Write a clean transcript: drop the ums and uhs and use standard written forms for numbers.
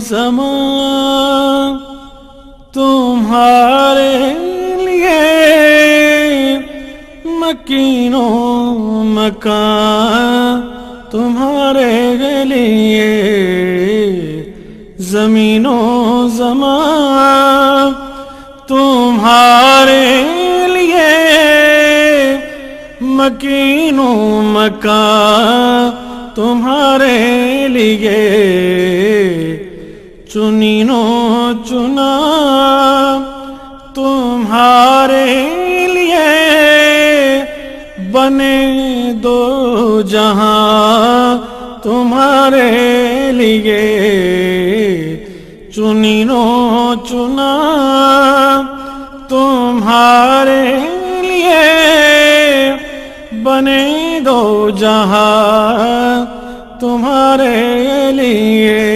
زمان تمہارے لیے، مکین و مکان تمہارے لیے، زمین و زمان تمہارے لیے، مکین و مکان تمہارے لیے، چنین و چنا تمہارے لیے، بنے دو جہاں تمہارے لیے، چنین و چنا تمہارے لیے، بنے دو جہاں تمہارے لیے۔